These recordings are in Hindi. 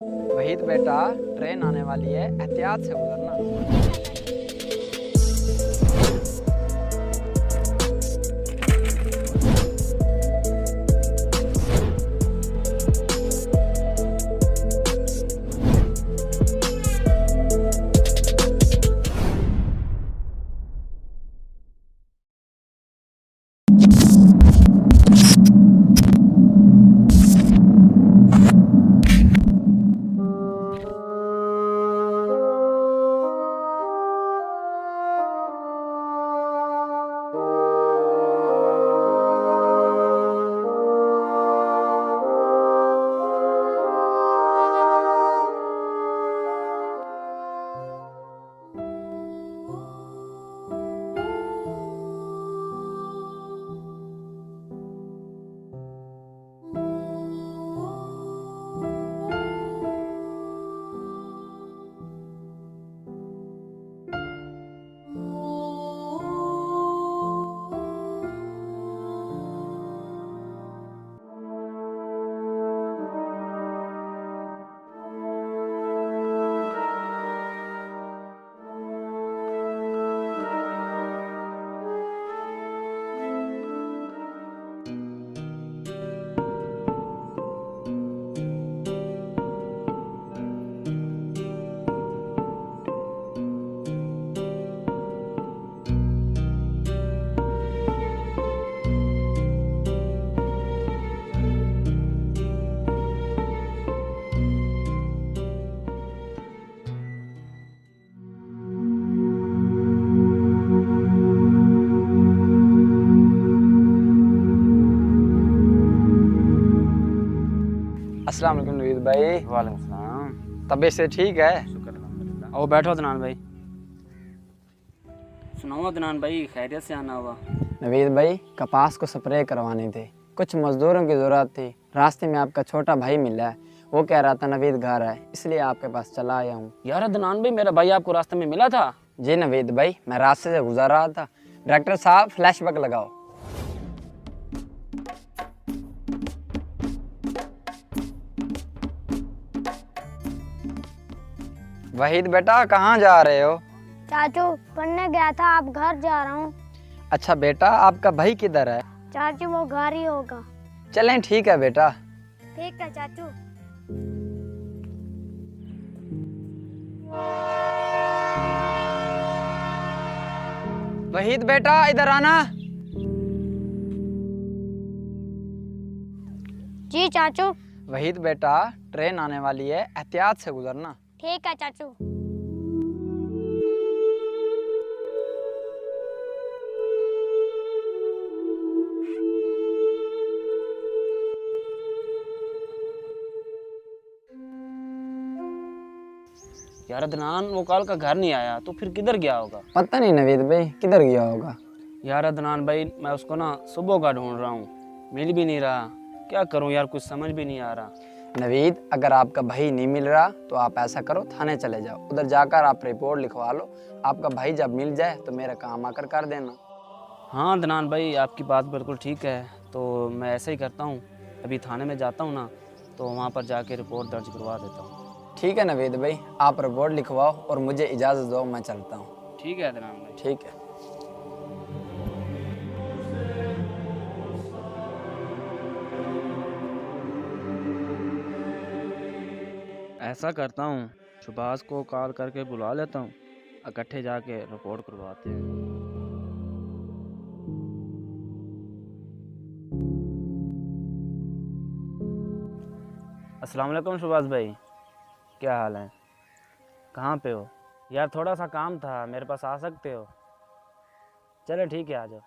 वहीद बेटा, ट्रेन आने वाली है, एहतियात से गुजरना। अस्सलाम वालेकुम नवीद भाई। वालेकुम सलाम। तबीयत से ठीक है? शुक्र अल्हम्दुलिल्लाह। आओ बैठो अदनान भाई। सुनाओ अदनान भाई, खैरियत से आना हुआ? नवीद भाई, कपास को स्प्रे करवानी थी, कुछ मजदूरों की ज़रूरत थी। रास्ते में आपका छोटा भाई मिला है, वो कह रहा था नवीद घर है, इसलिए आपके पास चला आया हूँ। यार अदनान भाई, मेरा भाई आपको रास्ते में मिला था? जी नवीद भाई, मैं रास्ते से गुजर रहा था। डायरेक्टर साहब, फ्लैशबैक लगाओ। वहीद बेटा, कहाँ जा रहे हो? चाचू पढ़ने गया था, अब घर जा रहा हूँ। अच्छा बेटा, आपका भाई किधर है? चाचू वो घर ही होगा। चलें, ठीक है बेटा। ठीक है चाचू। वहीद बेटा, इधर आना। जी चाचू। वहीद बेटा, ट्रेन आने वाली है, एहतियात से गुजरना। ठीक है चाचू। यार अदनान, वो कल का घर नहीं आया, तो फिर किधर गया होगा? पता नहीं नवीद भाई, किधर गया होगा। यार अदनान भाई, मैं उसको ना सुबह का ढूंढ रहा हूँ, मिल भी नहीं रहा। क्या करूँ यार, कुछ समझ भी नहीं आ रहा। नवीद, अगर आपका भाई नहीं मिल रहा तो आप ऐसा करो, थाने चले जाओ, उधर जाकर आप रिपोर्ट लिखवा लो। आपका भाई जब मिल जाए तो मेरा काम आकर कर देना। हाँ अदनान भाई, आपकी बात बिल्कुल ठीक है, तो मैं ऐसे ही करता हूँ। अभी थाने में जाता हूँ ना, तो वहाँ पर जाके रिपोर्ट दर्ज करवा देता हूँ। ठीक है नवीद भाई, आप रिपोर्ट लिखवाओ और मुझे इजाज़त दो, मैं चलता हूँ। ठीक है अदनान भाई। ठीक है। ऐसा करता हूँ, सुभाष को कॉल करके बुला लेता हूँ, इकट्ठे जाके रिपोर्ट करवाते हैं। अस्सलाम वालेकुम सुभाष भाई, क्या हाल है? कहाँ पे हो? यार थोड़ा सा काम था, मेरे पास आ सकते हो? चलो ठीक है, आ जाओ।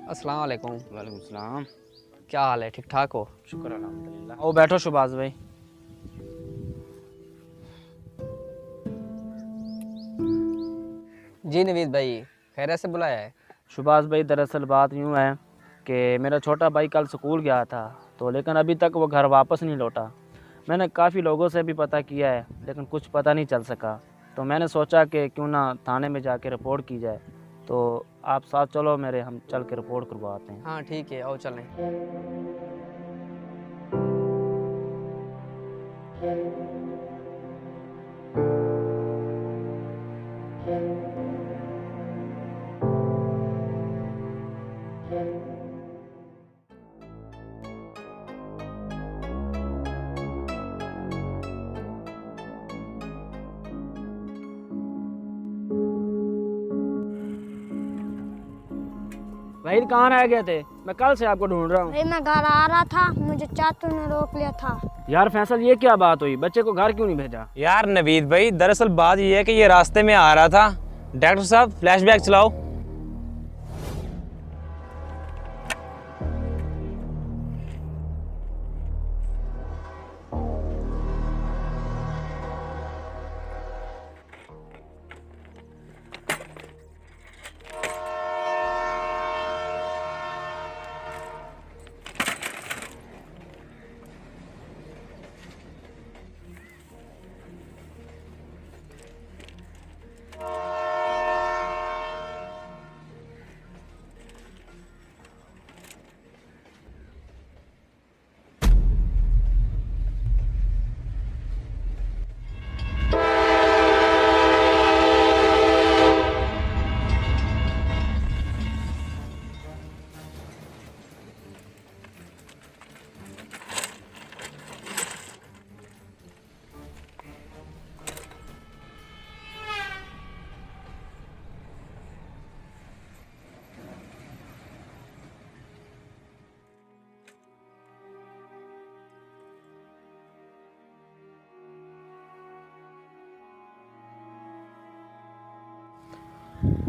अस्सलाम वालेकुम। वालेकुम सलाम। क्या हाल है, ठीक ठाक हो? शुक्र अल्हम्दुलिल्लाह। ओ बैठो सुभाष भाई। जी नवीद भाई, खैरियत से बुलाया है? सुभाष भाई, दरअसल बात यूँ है कि मेरा छोटा भाई कल स्कूल गया था, तो लेकिन अभी तक वो घर वापस नहीं लौटा। मैंने काफ़ी लोगों से भी पता किया है, लेकिन कुछ पता नहीं चल सका। तो मैंने सोचा कि क्यों ना थाने में जाके रिपोर्ट की जाए। तो आप साथ चलो मेरे, हम चल के रिपोर्ट करवाते हैं। हाँ ठीक है, आओ चलें। वहीद कहाँ रह गए थे? मैं कल से आपको ढूंढ रहा हूँ। भाई मैं घर आ रहा था, मुझे चाचू ने रोक लिया था। यार फैसल, ये क्या बात हुई? बच्चे को घर क्यों नहीं भेजा? यार नवीद भाई, दरअसल बात ये है कि ये रास्ते में आ रहा था। डॉक्टर साहब फ्लैशबैक चलाओ।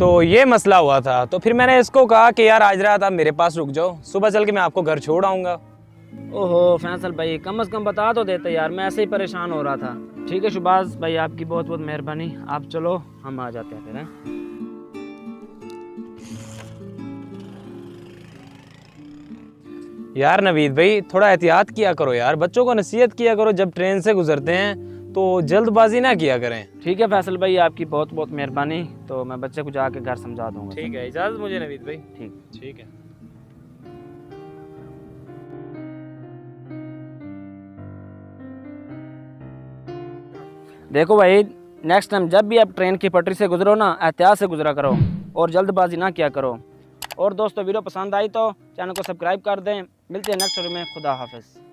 तो ये मसला हुआ था। तो फिर मैंने इसको कहा कि यार आज रात आप मेरे पास रुक जाओ, सुबह चल के मैं आपको घर छोड़ आऊँगा। ओहो फैसल भाई, कम से कम बता तो देते यार, मैं ऐसे ही परेशान हो रहा था। ठीक है शुबाज भाई, आपकी बहुत बहुत मेहरबानी। आप चलो, हम आ जाते हैं फिर हैं। यार नवीद भाई, थोड़ा एहतियात किया करो यार, बच्चों को नसीहत किया करो। जब ट्रेन से गुजरते हैं तो जल्दबाजी ना किया करें। ठीक है फैसल भाई, आपकी बहुत बहुत मेहरबानी। तो मैं बच्चे को जाके घर समझा दूंगा। ठीक है, इजाज़त मुझे नवीद भाई। ठीक है। देखो भाई, नेक्स्ट टाइम जब भी आप ट्रेन की पटरी से गुजरो ना, एहतियात से गुजरा करो और जल्दबाजी ना किया करो। और दोस्तों, वीडियो पसंद आई तो चैनल को सब्सक्राइब कर दें। मिलते हैं नेक्स्ट वीडियो में। खुदा हाफिज़।